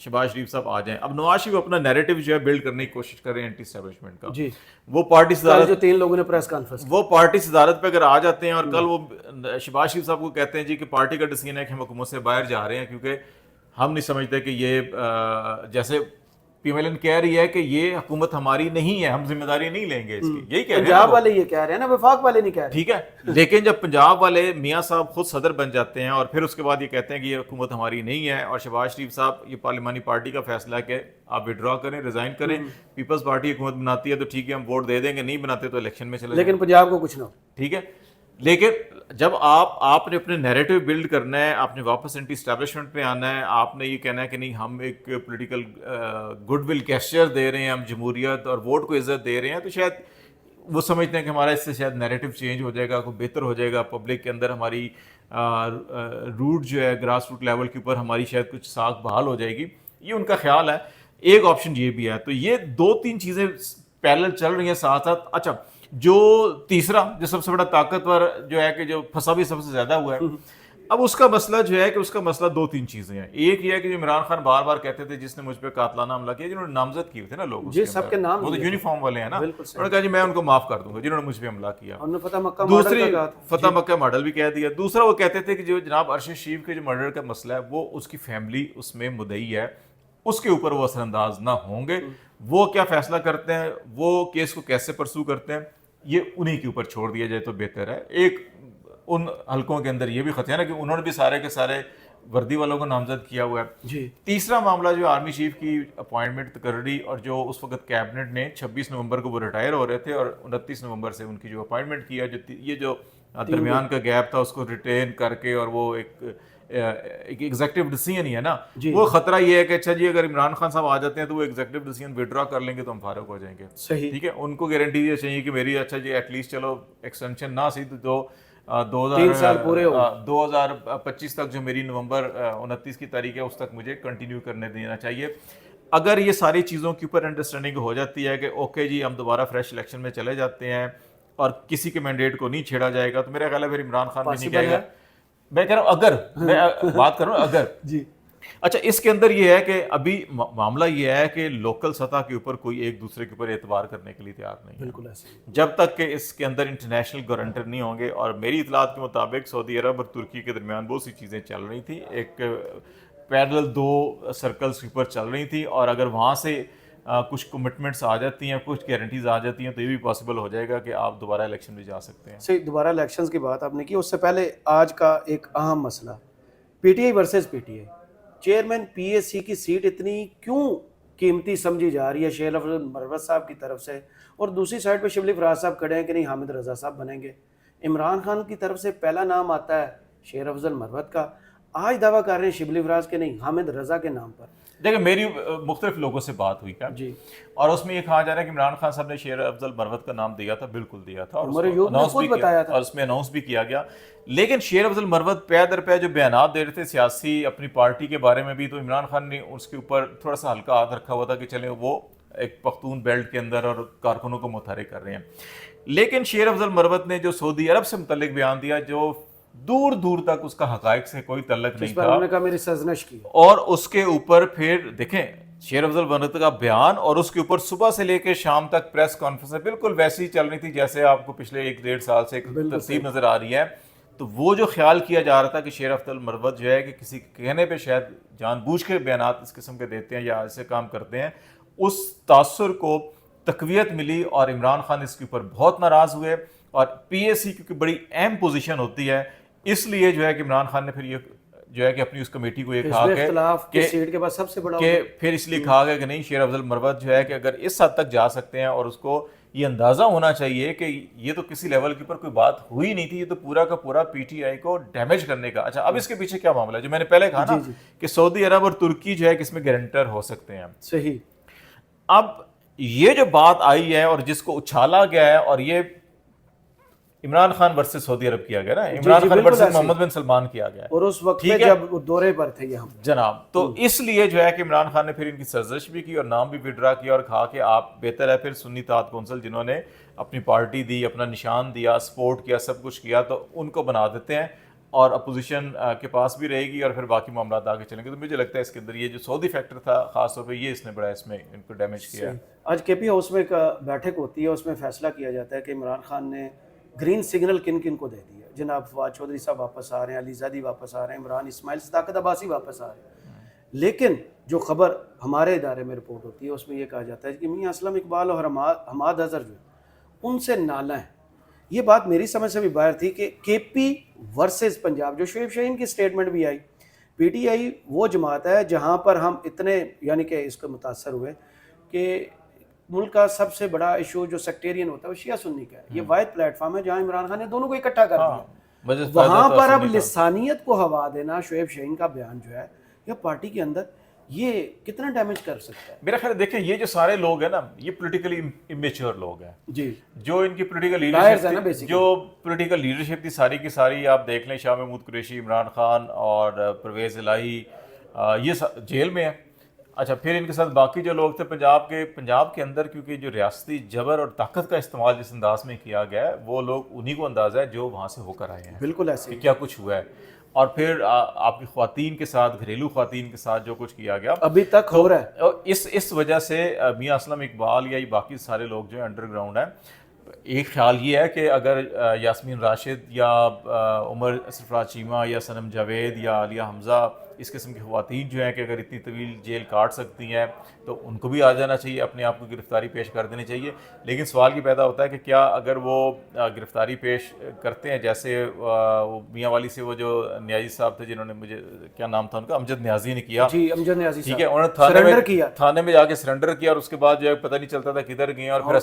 شہباز شریف صاحب آ جائیں. اب نواز شریف اپنا نیریٹو جو ہے بلڈ کرنے کی کوشش کر رہے ہیں اینٹی اسٹیبلشمنٹ کا. جی وہ پارٹی صدارت جو 3 لوگوں نے پریس کانفرنس وہ پارٹی صدارت پہ اگر آ جاتے ہیں اور کل وہ شہباز شریف صاحب کو کہتے ہیں جی کہ پارٹی کا ڈیسیژن ہے کہ ہم حکومت سے باہر جا رہے ہیں کیونکہ ہم نہیں سمجھتے کہ یہ جیسے پی ایم ایل این کہہ رہی ہے کہ یہ حکومت ہماری نہیں ہے, ہم ذمہ داری نہیں لیں گے اس کی, یہی کہہ رہے ہیں پنجاب والے یہ کہہ رہے ہیں نا, وفاق والے نہیں کہہ رہے. ٹھیک ہے, لیکن جب پنجاب والے میاں صاحب خود صدر بن جاتے ہیں اور پھر اس کے بعد یہ کہتے ہیں کہ یہ حکومت ہماری نہیں ہے, اور شہباز شریف صاحب یہ پارلیمانی پارٹی کا فیصلہ ہے کہ آپ وڈرا کریں, ریزائن کریں, پیپلز پارٹی حکومت بناتی ہے تو ٹھیک ہے ہم ووٹ دے دیں گے, نہیں بناتے تو الیکشن میں چلے جائیں, لیکن پنجاب کو کچھ نہ ہو. ٹھیک ہے. لیکن جب آپ نے اپنے نیریٹو بلڈ کرنا ہے, آپ نے واپس اینٹی اسٹیبلشمنٹ پہ آنا ہے, آپ نے یہ کہنا ہے کہ نہیں ہم ایک پولیٹیکل گڈ ول گیسچر دے رہے ہیں, ہم جمہوریت اور ووٹ کو عزت دے رہے ہیں, تو شاید وہ سمجھتے ہیں کہ ہمارا اس سے شاید نیریٹو چینج ہو جائے گا, کوئی بہتر ہو جائے گا, پبلک کے اندر ہماری روٹ جو ہے گراس روٹ لیول کے اوپر ہماری شاید کچھ ساکھ بحال ہو جائے گی, یہ ان کا خیال ہے. ایک آپشن یہ بھی ہے. تو یہ 2-3 چیزیں پیرلل چل رہی ہیں ساتھ ساتھ. اچھا, جو تیسرا جو سب سے بڑا طاقتور جو ہے کہ جو پھنسا بھی سب سے زیادہ ہوا ہے, اب اس کا مسئلہ جو ہے کہ اس کا مسئلہ 2-3 چیزیں ہیں. ایک یہ ہے کہ جو عمران خان بار بار کہتے تھے جس نے مجھ پہ قاتلانہ حملہ کیا, جنہوں نے نامزد کیے تھے نا لوگ, جی سب کے نام وہ تو یونیفارم والے ہیں نا, بالکل انہوں نے کہا جی میں ان کو معاف کر دوں گا جنہوں نے مجھ پہ حملہ کیا. انہوں نے فتح مکہ دوسری فتح مکہ ماڈل بھی کہہ دیا. دوسرا وہ کہتے تھے کہ جو جناب ارشد شریف کے جو مرڈر کا مسئلہ ہے وہ اس کی فیملی اس میں مدعی ہے, اس کے اوپر وہ اثر انداز نہ ہوں گے, وہ کیا فیصلہ کرتے ہیں, وہ کیس کو کیسے پرسو کرتے ہیں, یہ انہی کے اوپر چھوڑ دیا جائے تو بہتر ہے. ایک ان حلقوں کے اندر یہ بھی خطرہ ہے نا کہ انہوں نے بھی سارے کے سارے وردی والوں کو نامزد کیا ہوا ہے. جی تیسرا معاملہ جو آرمی چیف کی اپوائنٹمنٹ تقرری, اور جو اس وقت کیبنٹ نے 26 نومبر کو وہ ریٹائر ہو رہے تھے اور 29 نومبر سے ان کی جو اپوائنٹمنٹ کیا, یہ جو درمیان کا گیپ تھا اس کو ریٹین کر کے, اور وہ ایک ایگزیکٹو ڈیسیژن ہی ہے نا, وہ خطرہ یہ ہے کہ اچھا جی اگر عمران خان صاحب آ جاتے ہیں تو وہ ایگزیکٹو ڈیسیژن ودرا کر لیں گے تو ہم فارغ ہو جائیں گے. صحیح, ٹھیک ہے, ان کو گارنٹی یہ چاہیے کہ میری اچھا جی ایٹ لیسٹ چلو ایکسٹینشن نہ سی تو 3 سال پورے ہو 2025 تک جو میری نومبر 29 کی تاریخ ہے اس تک مجھے کنٹینیو کرنے دینا چاہیے. اگر یہ ساری چیزوں کے اوپر انڈرسٹینڈنگ ہو جاتی ہے کہ اوکے جی ہم دوبارہ فریش الیکشن میں چلے جاتے ہیں اور کسی کے مینڈیٹ کو نہیں چھیڑا جائے گا, تو میرا خیال ہے پھر عمران خان بھی نہیں کہے گا. میں کہہ رہا ہوں اگر میں بات کر رہا ہوں اگر جی. اچھا, اس کے اندر یہ ہے کہ ابھی معاملہ یہ ہے کہ لوکل سطح کے اوپر کوئی ایک دوسرے کے اوپر اعتبار کرنے کے لیے تیار نہیں ہے, بالکل ایسے جب تک کہ اس کے اندر انٹرنیشنل گارنٹر نہیں ہوں گے. اور میری اطلاعات کے مطابق سعودی عرب اور ترکی کے درمیان بہت سی چیزیں چل رہی تھیں, ایک پیرلل 2 سرکلز کے اوپر چل رہی تھیں, اور اگر وہاں سے کچھ کمٹمنٹس آ جاتی ہیں, کچھ گارنٹیز آ جاتی ہیں, تو یہ بھی پاسبل ہو جائے گا کہ آپ دوبارہ الیکشن میں جا سکتے ہیں. صحیح, دوبارہ الیکشنز کی بات آپ نے کی. اس سے پہلے آج کا ایک اہم مسئلہ PTI versus PTI, chairman PSC کی سیٹ اتنی کیوں قیمتی سمجھی جا رہی ہے شیر افضل مروت صاحب کی طرف سے, اور دوسری سائڈ پہ شبلی فراز صاحب کھڑے ہیں کہ نہیں حامد رضا صاحب بنیں گے. عمران خان کی طرف سے پہلا نام آتا ہے شیر افضل مروت کا, آج دعویٰ کر رہے ہیں شبلی فراز کے نہیں حامد رضا کے نام پر. دیکھیں میری مختلف لوگوں سے بات ہوئی کیا جی, اور اس میں یہ کہا جا رہا ہے کہ عمران خان صاحب نے شیر افضل مروت کا نام دیا تھا, بالکل دیا تھا, عمر ایوب نے خود بتایا تھا, اور اس میں اناؤنس بھی کیا گیا. لیکن شیر افضل مروت پے در پے جو بیانات دے رہے تھے سیاسی اپنی پارٹی کے بارے میں بھی, تو عمران خان نے اس کے اوپر تھوڑا سا ہلکا ہاتھ رکھا ہوا تھا کہ چلیں وہ ایک پختون بیلٹ کے اندر اور کارکنوں کو متحرک کر رہے ہیں. لیکن شیر افضل مروت نے جو سعودی عرب سے متعلق بیان دیا جو دور دور تک اس کا حقائق سے کوئی تعلق نہیں تھا, انہوں نے کہا میری سرزنش کی, اور اس کے اوپر پھر دیکھیں شیر افضل مروت کا بیان, اور اس کے اوپر صبح سے لے کے شام تک پریس کانفرنس بالکل ویسی چل رہی تھی جیسے آپ کو پچھلے 1-1.5 سال سے ایک ترتیب نظر آ رہی ہے. تو وہ جو خیال کیا جا رہا تھا کہ شیر افضل مروت جو ہے کہ کسی کہنے پہ شاید جان بوجھ کے بیانات اس قسم کے دیتے ہیں یا ایسے کام کرتے ہیں, اس تاثر کو تقویت ملی, اور عمران خان اس کے اوپر بہت ناراض ہوئے. اور پی ایس سی کیونکہ بڑی اہم پوزیشن ہوتی ہے, اس لیے جو ہے کہ عمران خان نے پھر یہ جو ہے کہ اپنی اس کمیٹی کو یہ کہا کہ سیٹ کے بعد سب سے بڑا کہ پھر اس لیے کہا گیا کہ نہیں شیر افضل مروت جو ہے کہ اگر اس حد تک جا سکتے ہیں, اور اس کو یہ اندازہ ہونا چاہیے کہ یہ تو کسی لیول کے اوپر کوئی بات ہوئی نہیں تھی, یہ تو پورا کا پورا پی ٹی آئی کو ڈیمیج کرنے کا. اچھا, اب اس کے پیچھے کیا معاملہ ہے جو میں نے پہلے کہا نا کہ سعودی عرب اور ترکی جو ہے کہ اس میں گارنٹر ہو سکتے ہیں. صحیح, اب یہ جو بات آئی ہے اور جس کو اچھالا گیا ہے, اور یہ عمران خان ورسز سعودی عرب کیا گیا نا, عمران خان ورسز محمد بن سلمان کیا گیا, اور اس وقت میں جب دورے پر تھے ہم جناب. تو اس لیے جو ہے کہ عمران خان نے پھر ان کی سرزنش بھی کی اور نام بھی وڈرا کیا, اور کہا کہ آپ بہتر ہے پھر سنی اتحاد کونسل جنہوں نے اپنی پارٹی دی, اپنا نشان دیا, سپورٹ کیا, سب کچھ کیا, تو ان کو بنا دیتے ہیں. اور اپوزیشن کے پاس بھی رہے گی اور پھر باقی معاملات آگے چلیں گے. تو مجھے لگتا ہے اس کے اندر یہ جو سعودی فیکٹر تھا خاص طور پہ یہ اس نے بڑا اس میں ان کو ڈیمیج کیا ہے. آج کے پی ہاؤس میں ایک بیٹھک ہوتی ہے, اس میں فیصلہ کیا جاتا ہے کہ عمران خان نے گرین سگنل کن کن کو دے دیا. جناب فواد چودھری صاحب واپس آ رہے ہیں, علی زادی واپس آ رہے ہیں, عمران اسماعیل صداقت عباسی واپس آ رہے ہیں. لیکن جو خبر ہمارے ادارے میں رپورٹ ہوتی ہے اس میں یہ کہا جاتا ہے کہ میاں اسلم اقبال اور حماد اظہر جو ہے ان سے نالا ہیں. یہ بات میری سمجھ سے بھی باہر تھی کہ کے پی ورسز پنجاب, جو شعیب شاہین کی سٹیٹمنٹ بھی آئی. پی ٹی آئی وہ جماعت ہے جہاں پر ہم اتنے یعنی کہ اس کو متاثر ہوئے کہ ملک کا سب سے بڑا ایشو جو سیکٹیرین ہوتا ہے وہ شیعہ سنی کا ہے. یہ واحد پلیٹ فارم ہے جہاں عمران خان نے دونوں کو اکٹھا کر دیا. وہاں پر اب لسانیت کو ہوا دینا, شعیب شاہین کا بیان جو ہے یا پارٹی کے اندر یہ کتنا ڈیمیج کر سکتا ہے. میرا خیال دیکھیں یہ جو سارے لوگ ہیں نا یہ پولیٹیکلی امیچور لوگ ہیں جی, جو ان کی پولیٹیکل لیڈرشپ تھی ساری کی ساری آپ دیکھ لیں, شاہ محمود قریشی, عمران خان اور پرویز الہی یہ جیل میں ہیں. اچھا پھر ان کے ساتھ باقی جو لوگ تھے پنجاب کے اندر, کیونکہ جو ریاستی جبر اور طاقت کا استعمال جس انداز میں کیا گیا ہے وہ لوگ انہی کو اندازہ ہے جو وہاں سے ہو کر آئے ہیں. بالکل ایسے کہ کیا کچھ ہوا ہے. اور پھر آپ کی خواتین کے ساتھ, گھریلو خواتین کے ساتھ جو کچھ کیا گیا ابھی تک ہو رہا ہے. اس وجہ سے میاں اسلم اقبال یا یہ باقی سارے لوگ جو انڈر گراؤنڈ ہیں, ایک خیال یہ ہے کہ اگر یاسمین راشد یا عمر سرفراز چیمہ یا صنم جاوید یا عالیہ حمزہ اس قسم کی خواتین جو ہیں کہ اگر اتنی طویل جیل کاٹ سکتی ہیں تو ان کو بھی آ جانا چاہیے, اپنے آپ کو گرفتاری پیش کر دینی چاہیے. لیکن سوال یہ پیدا ہوتا ہے کہ کیا اگر وہ گرفتاری پیش کرتے ہیں, جیسے میاں والی سے وہ جو نیازی صاحب تھے جنہوں نے, مجھے کیا نام تھا ان کا, امجد نیازی نے کیا, جی امجد نیازی ٹھیک ہے, صاحب انہوں نے تھانے میں جا کے سرنڈر کیا اور اس کے بعد جو ہے پتہ نہیں چلتا تھا کدھر گئے اور پھر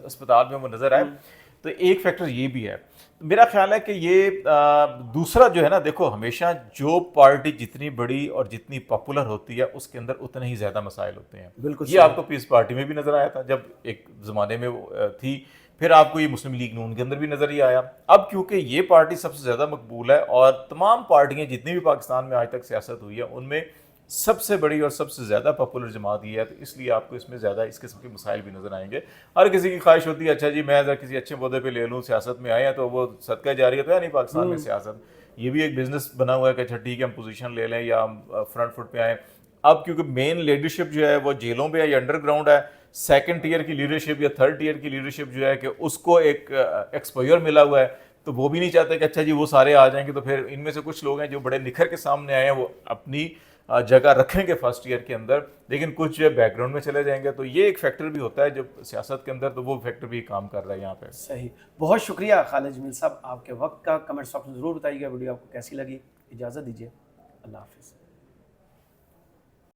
اسپتال میں وہ نظر آئے. تو ایک فیکٹر یہ بھی ہے. میرا خیال ہے کہ یہ دوسرا جو ہے نا, دیکھو ہمیشہ جو پارٹی جتنی بڑی اور جتنی پاپولر ہوتی ہے اس کے اندر اتنے ہی زیادہ مسائل ہوتے ہیں. بالکل یہ آپ کو پیس پارٹی میں بھی نظر آیا تھا جب ایک زمانے میں تھی, پھر آپ کو یہ مسلم لیگ نون کے اندر بھی نظر ہی آیا. اب کیونکہ یہ پارٹی سب سے زیادہ مقبول ہے اور تمام پارٹیاں جتنی بھی پاکستان میں آج تک سیاست ہوئی ہے ان میں سب سے بڑی اور سب سے زیادہ پاپولر جماعت یہ ہے, تو اس لیے آپ کو اس میں زیادہ اس قسم کے مسائل بھی نظر آئیں گے. ہر کسی کی خواہش ہوتی ہے اچھا جی میں اگر کسی اچھے عہدے پہ لے لوں, سیاست میں آئے ہیں تو وہ صدقہ جاریت ہے نہیں پاکستان میں سیاست, یہ بھی ایک بزنس بنا ہوا ہے کہ اچھا ٹھیک ہے ہم پوزیشن لے لیں یا ہم فرنٹ فٹ پہ آئیں. اب کیونکہ مین لیڈرشپ جو ہے وہ جیلوں پہ ہے یا انڈر گراؤنڈ ہے, سیکنڈ ٹیئر کی لیڈرشپ یا تھرڈ ٹیئر کی لیڈرشپ جو ہے کہ اس کو ایک ایکسپوئر ملا ہوا ہے, تو وہ بھی نہیں چاہتے کہ اچھا جی وہ سارے آ جائیں گے. تو پھر ان میں سے کچھ لوگ ہیں جو بڑے نکھر کے سامنے آئے ہیں وہ اپنی جگہ رکھیں گے فرسٹ ایئر کے اندر, لیکن کچھ جو ہے بیک گراؤنڈ میں چلے جائیں گے. تو یہ ایک فیکٹر بھی ہوتا ہے جو سیاست کے اندر, تو وہ فیکٹر بھی کام کر رہا ہے یہاں پہ. صحیح, بہت شکریہ خالد جمیل صاحب آپ کے وقت کا. کمنٹس آپ ضرور بتائیے گا ویڈیو آپ کو کیسی لگی. اجازت دیجیے, اللہ حافظ.